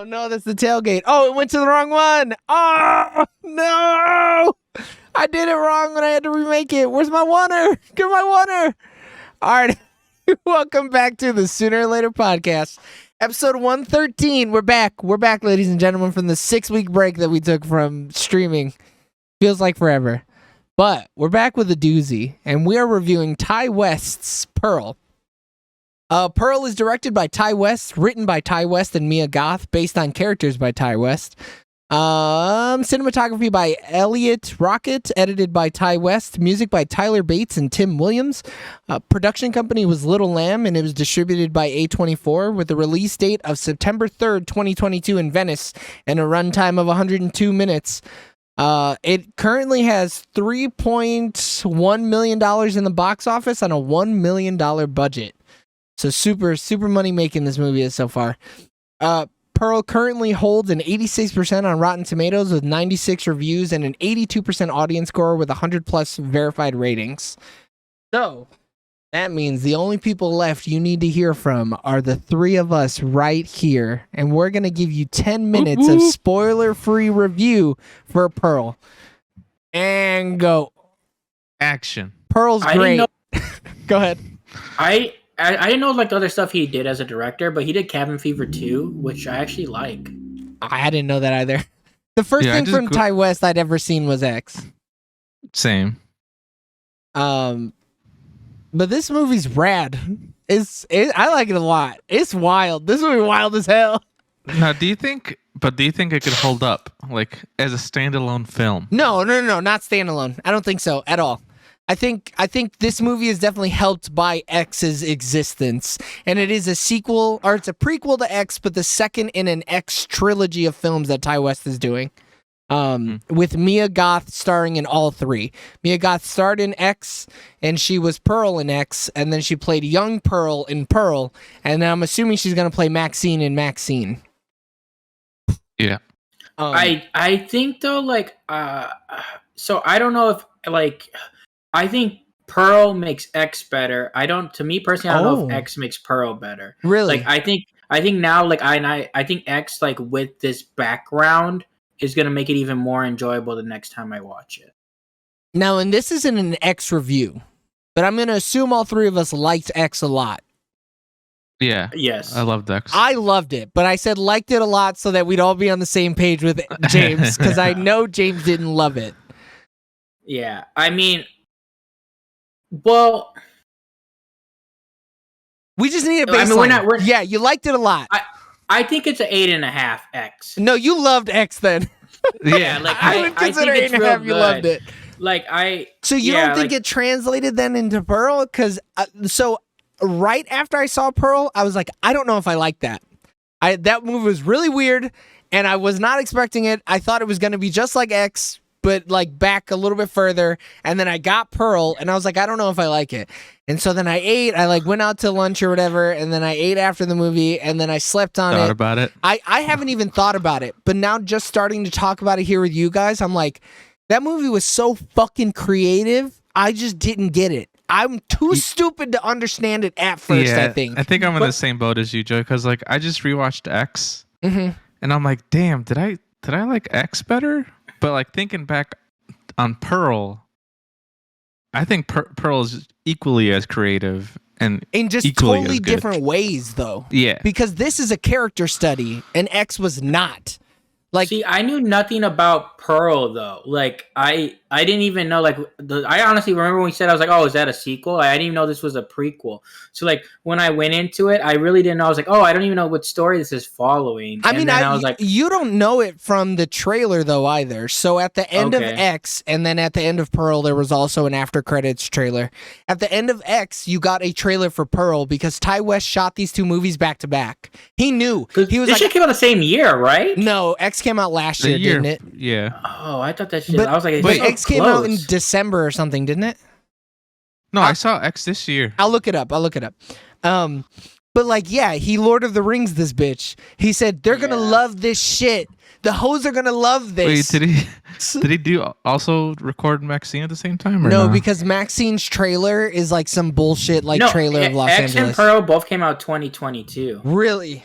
Oh no, that's the tailgate. Oh, it went to the wrong one. Oh no, I did it wrong when I had to remake it. Where's my oneer? Get my oneer. All right, welcome back to the Sooner or Later podcast, episode 113. We're back, ladies and gentlemen, from the 6-week break that we took from streaming. Feels like forever, but we're back with a doozy, and we are reviewing Ty West's Pearl. Pearl is directed by Ty West, written by Ty West and Mia Goth, based on characters by Ty West. Cinematography by Elliot Rocket, edited by Ty West, music by Tyler Bates and Tim Williams. Production company was Little Lamb, and it was distributed by A24 with a release date of September 3rd, 2022 in Venice, and a runtime of 102 minutes. It currently has $3.1 million in the box office on a $1 million budget. So super money making this movie is so far. Pearl currently holds an 86% on Rotten Tomatoes with 96 reviews and an 82% audience score with 100 plus verified ratings. So that means the only people left you need to hear from are the three of us right here. And we're going to give you 10 minutes of spoiler-free review for Pearl. And go. Action. Pearl's great. Go ahead. I didn't know like the other stuff he did as a director, but he did Cabin Fever 2, which I actually like. I didn't know that either. The first thing from Ty West I'd ever seen was X. Same. But this movie's rad. I like it a lot. It's wild. This movie wild as hell. Now, do you think it could hold up like as a standalone film? No, not standalone. I don't think so at all. I think this movie is definitely helped by X's existence, and it is a sequel, or it's a prequel to X, but the second in an X trilogy of films that Ty West is doing, with Mia Goth starring in all three. Mia Goth starred in X, and she was Pearl in X, and then she played young Pearl in Pearl, and I'm assuming she's gonna play Maxine in Maxine. Yeah. I think though, like, so I don't know if like. I think Pearl makes X better. To me personally, I don't know if X makes Pearl better. Really? Like, I think now, like, I think X, like, with this background is going to make it even more enjoyable the next time I watch it. Now, and this isn't an X review, but I'm going to assume all three of us liked X a lot. Yeah. Yes. I loved X. I loved it, but I said liked it a lot so that we'd all be on the same page with James, because I know James didn't love it. Yeah. I mean... Well, we just need a baseline. I mean, yeah, you liked it a lot. I think it's an 8.5 X. No, you loved X then. Yeah, like I would consider 8.5. You loved it. Like So you don't think it translated then into Pearl? Because so right after I saw Pearl, I was like, I don't know if I like that. That movie was really weird, and I was not expecting it. I thought it was going to be just like X, but like back a little bit further, and then I got Pearl, and I was like, I don't know if I like it. And so then I like went out to lunch or whatever, and then I ate after the movie, and then I slept on it. Thought about it? I haven't even thought about it, but now just starting to talk about it here with you guys, I'm like, that movie was so fucking creative, I just didn't get it. I'm too stupid to understand it at first, I think. I think I'm in the same boat as you, Joe, because like I just rewatched X, and I'm like, damn, did I like X better? But like thinking back on Pearl, I think Pearl is equally as creative and in just totally different ways, though. Yeah, because this is a character study, and X was not. Like, see, I knew nothing about Pearl though. Like, I didn't even know. Like, I honestly remember when we said, I was like, "Oh, is that a sequel?" I didn't even know this was a prequel. So, like, when I went into it, I really didn't know. I was like, "Oh, I don't even know what story this is following." I mean, I was like, you don't know it from the trailer though either. So at the end of X, and then at the end of Pearl, there was also an after credits trailer. At the end of X, you got a trailer for Pearl because Ty West shot these two movies back to back. He knew. He was this shit came out the same year, right? No, X came out last year, didn't it? Yeah. Oh, I thought that shit. But, I was like, but X came out in December or something, didn't it? No, I saw X this year. I'll look it up. But like, yeah, he Lord of the Rings this bitch. He said they're gonna love this shit. The hoes are gonna love this. Wait, did he also record Maxine at the same time? Or no, not? Because Maxine's trailer is like some bullshit trailer of Los X Angeles. and Pearl both came out 2022. Really?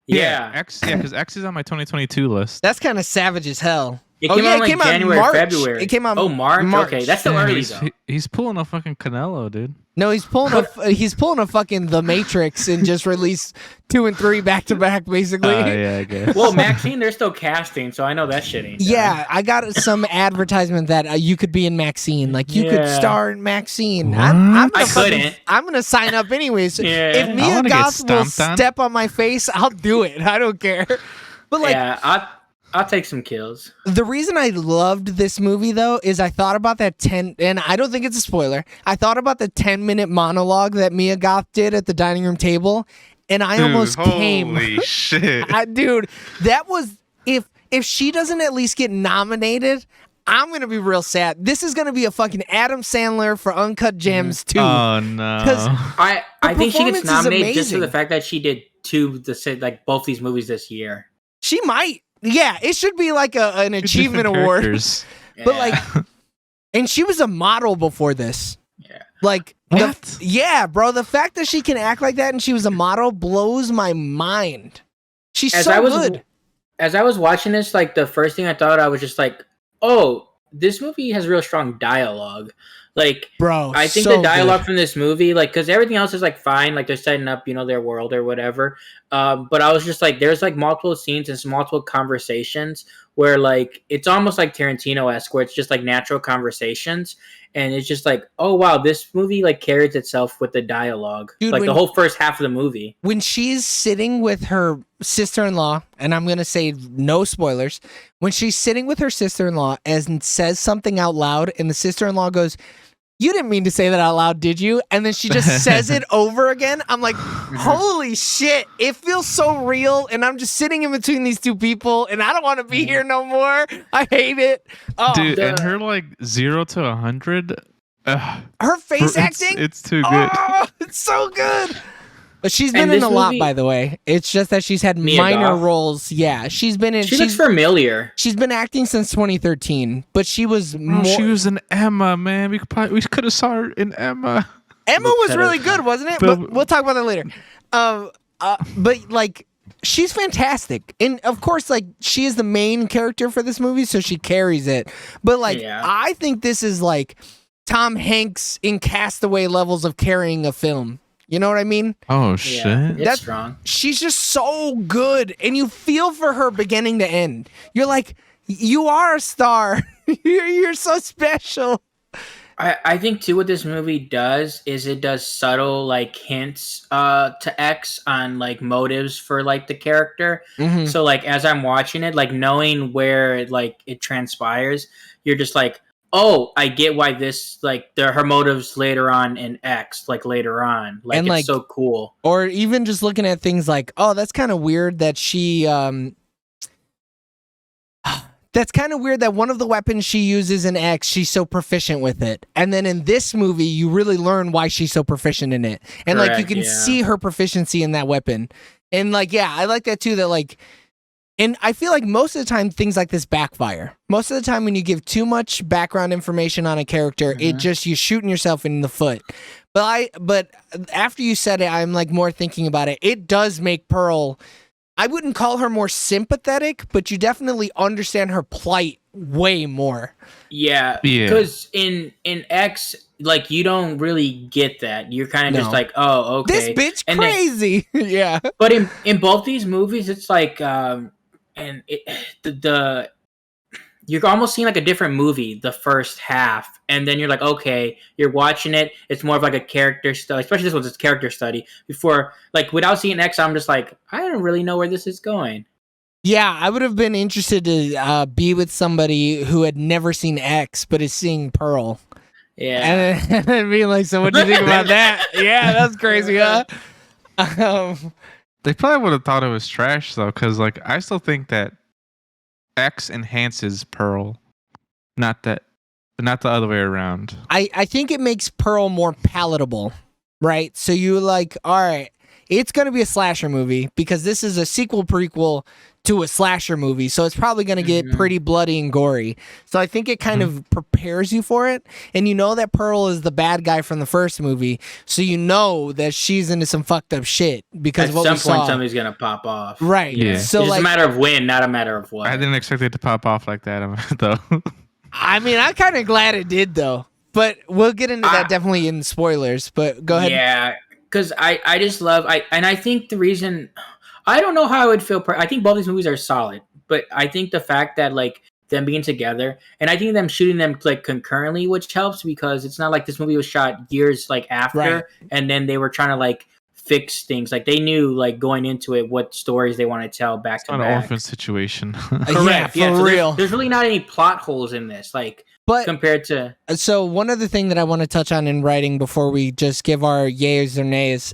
Yeah. X. Yeah, because X is on my 2022 list. That's kind of savage as hell. It came out like January, March. February. It came out. Oh, March. Okay, that's still early though. He's pulling a fucking Canelo, dude. No, he's pulling a fucking The Matrix and just released 2 and 3 back to back, basically. Yeah, I guess. Well, Maxine, they're still casting, so I know that shit ain't done. Yeah, I got some advertisement that you could be in Maxine, like you could star in Maxine. What? I'm gonna sign up anyways. Yeah. If I Mia wanna get Goth will stomped on. step on my face, I'll do it. I don't care. But like, yeah, I'll take some kills. the reason I loved this movie though is I thought about that 10, and I don't think it's a spoiler. I thought about the 10-minute monologue that Mia Goth did at the dining room table, and I almost came. Holy shit. Dude, that was if she doesn't at least get nominated, I'm gonna be real sad. This is gonna be a fucking Adam Sandler for Uncut Gems too. Oh no. Because I think she gets performance is nominated just for amazing. the fact that she did both these movies this year. she might. Yeah, it should be like an achievement award. Characters. But like, and she was a model before this. Yeah. Like, What? yeah, bro. The fact that she can act like that and she was a model blows my mind. She's good. As I was watching this, like the first thing I thought, I was just like, oh, this movie has real strong dialogue. Like, Bro, I think so the dialogue good. from this movie, like, because everything else is like fine, like they're setting up, their world or whatever. But I was just like, there's like multiple scenes and multiple conversations where like it's almost like Tarantino-esque, where it's just like natural conversations, and it's just like, oh wow, this movie like carries itself with the dialogue, Dude, like the whole first half of the movie. When she's sitting with her sister-in-law, and I'm gonna say no spoilers, when she's sitting with her sister-in-law and says something out loud, and the sister-in-law goes, "You didn't mean to say that out loud, did you?" And then she just says it over again. I'm like, holy shit, it feels so real, and I'm just sitting in between these two people, and I don't want to be here no more. I hate it. Oh, Dude, and her like 0 to 100. her face acting, it's too good. Oh, it's so good. But she's been And in this a lot, movie- by the way. It's just that she's had Mia minor Goth? roles. Yeah, she's been in. She looks familiar. She's been acting since 2013, but she was more. She was in Emma, man. We could have saw her in Emma. Emma was really good, wasn't it? But we'll talk about that later. But like, she's fantastic, and of course, like, she is the main character for this movie, so she carries it. But like, Yeah. I think this is like Tom Hanks in Castaway levels of carrying a film. You know what I mean? Oh Yeah, shit. it's That's- strong. She's just so good, and you feel for her beginning to end. You're like, you are a star. you're so special. I think too what this movie does is it does subtle like hints to X on like motives for like the character. Mhm. So like as I'm watching it, like knowing where like it transpires, you're just like, oh, I get why this like her motives later on in X, like later on. Like And, it's like, so cool. Or even just looking at things like, oh, that's kind of weird that she that's kind of weird that one of the weapons she uses in X, she's so proficient with it. And then in this movie, you really learn why she's so proficient in it. And like, you Correct, can yeah. see her proficiency in that weapon. And like, yeah, I like that too, that like, and I feel like most of the time things like this backfire. Most of the time when you give too much background information on a character, it just, you're shooting yourself in the foot. But after you said it, I'm like more thinking about it. It does make Pearl, I wouldn't call her more sympathetic, but you definitely understand her plight way more. Yeah. Yeah. Because in X, like you don't really get that. You're kind of just No. like, oh, okay. This bitch And then- crazy. Yeah. But in both these movies, it's like, and you're almost seeing like a different movie the first half, and then you're like, okay, you're watching it. It's more of like a character study, especially this one's a character study. Before, like, without seeing X, I'm just like, I don't really know where this is going. Yeah, I would have been interested to be with somebody who had never seen X, but is seeing Pearl. Yeah, And then being like, so what do you think about that? Yeah, that's crazy, huh? They probably would have thought it was trash though, because like I still think that X enhances Pearl, not the other way around. I think it makes Pearl more palatable, right? So you like, all right, it's going to be a slasher movie because this is a sequel prequel to a slasher movie, so it's probably going to get pretty bloody and gory. So I think it kind of prepares you for it, and you know that Pearl is the bad guy from the first movie, so you know that she's into some fucked up shit because At of what some we point, saw. somebody's gonna pop off. Right. Yeah. So It's just like, a matter of when, not a matter of what. I didn't expect it to pop off like that, though. I mean, I'm kind of glad it did though. But we'll get into that definitely in spoilers. But go ahead. Yeah, because I just love I think the reason I don't know how I would feel. I think both these movies are solid, but I think the fact that like them being together and I think them shooting them like concurrently, which helps because it's not like this movie was shot years like after, Right. and then they were trying to like fix things. Like they knew like going into it what stories they want to tell back to Not an back. orphan situation. Yeah, for so real. There's really not any plot holes in this, like But compared to. so one other thing that I want to touch on in writing before we just give our yays or nays.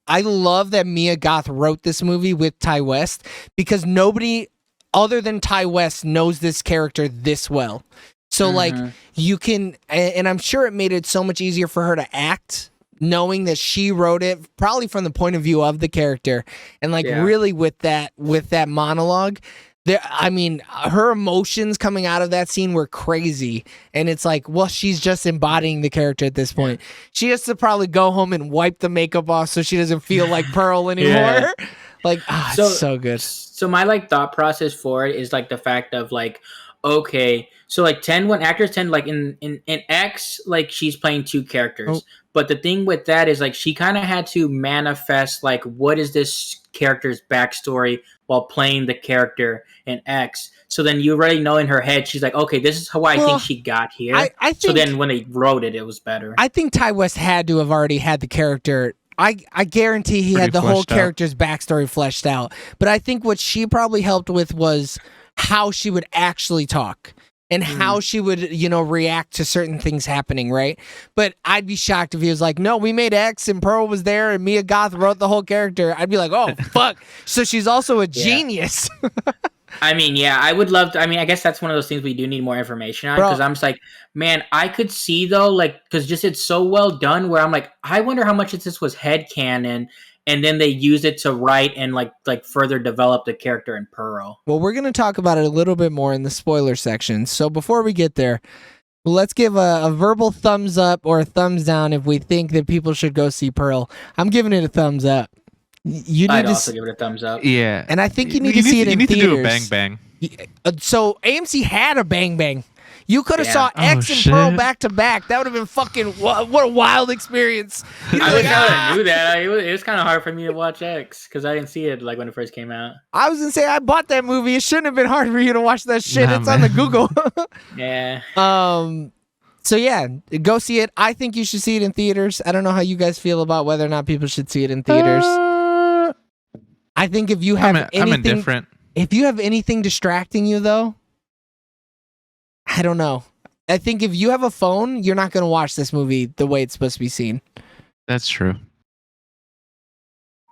I love that Mia Goth wrote this movie with Ty West because nobody other than Ty West knows this character this well. So like you can, and I'm sure it made it so much easier for her to act knowing that she wrote it probably from the point of view of the character and like really with that monologue. There, I mean, her emotions coming out of that scene were crazy, and it's like, well, she's just embodying the character at this point. She has to probably go home and wipe the makeup off so she doesn't feel like Pearl anymore. Like, it's so good. So my like thought process for it is like the fact of like, okay, so like when actors tend like in X, like she's playing two characters. But the thing with that is like she kind of had to manifest like what is this character's backstory while playing the character in X. So then you already know in her head she's like, okay, this is how I think she got here. I think, so then when they wrote it, it was better. I think Ty West had to have already had the character. I guarantee he had the whole character's backstory fleshed out. But I think what she probably helped with was how she would actually talk. And how she would, react to certain things happening, right? But I'd be shocked if he was like, no, we made X and Pearl was there and Mia Goth wrote the whole character. I'd be like, oh, fuck. So she's also a genius. I mean, yeah, I would love to. I mean, I guess that's one of those things we do need more information on because I'm just like, man, I could see though, like, because just it's so well done where I'm like, I wonder how much of this was headcanon. And then they use it to write and like further develop the character in Pearl. Well, we're going to talk about it a little bit more in the spoiler section. So before we get there, let's give a verbal thumbs up or a thumbs down if we think that people should go see Pearl. I'm giving it a thumbs up. I'd also give it a thumbs up. Yeah. And I think you need to see it in theaters. You need to do a bang bang. So AMC had a bang bang. You could have saw X and Pearl back to back. That would have been fucking what a wild experience. I wish I knew that. It was kind of hard for me to watch X because I didn't see it like when it first came out. I was gonna say I bought that movie. It shouldn't have been hard for you to watch that shit. It's on the Google. Yeah. So yeah, go see it. I think you should see it in theaters. I don't know how you guys feel about whether or not people should see it in theaters. I think if you have anything, I'm indifferent. If you have anything distracting you though, I don't know. I think if you have a phone, you're not going to watch this movie the way it's supposed to be seen. That's true.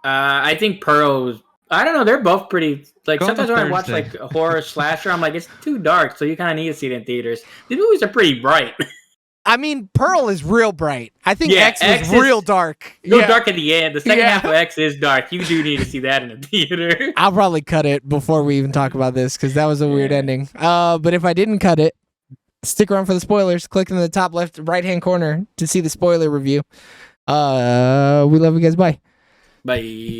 I think Pearl. I don't know. They're both pretty. Like sometimes when I watch Thursday. like a horror slasher, I'm like, it's too dark, so you kind of need to see it in theaters. These movies are pretty bright. I mean, Pearl is real bright. I think Yeah, X was real dark. Real dark at the end. The second half of X is dark. You do need to see that in a theater. I'll probably cut it before we even talk about this because that was a weird ending. But if I didn't cut it, stick around for the spoilers. Click in the top left right hand corner to see the spoiler review. We love you guys. Bye. Bye.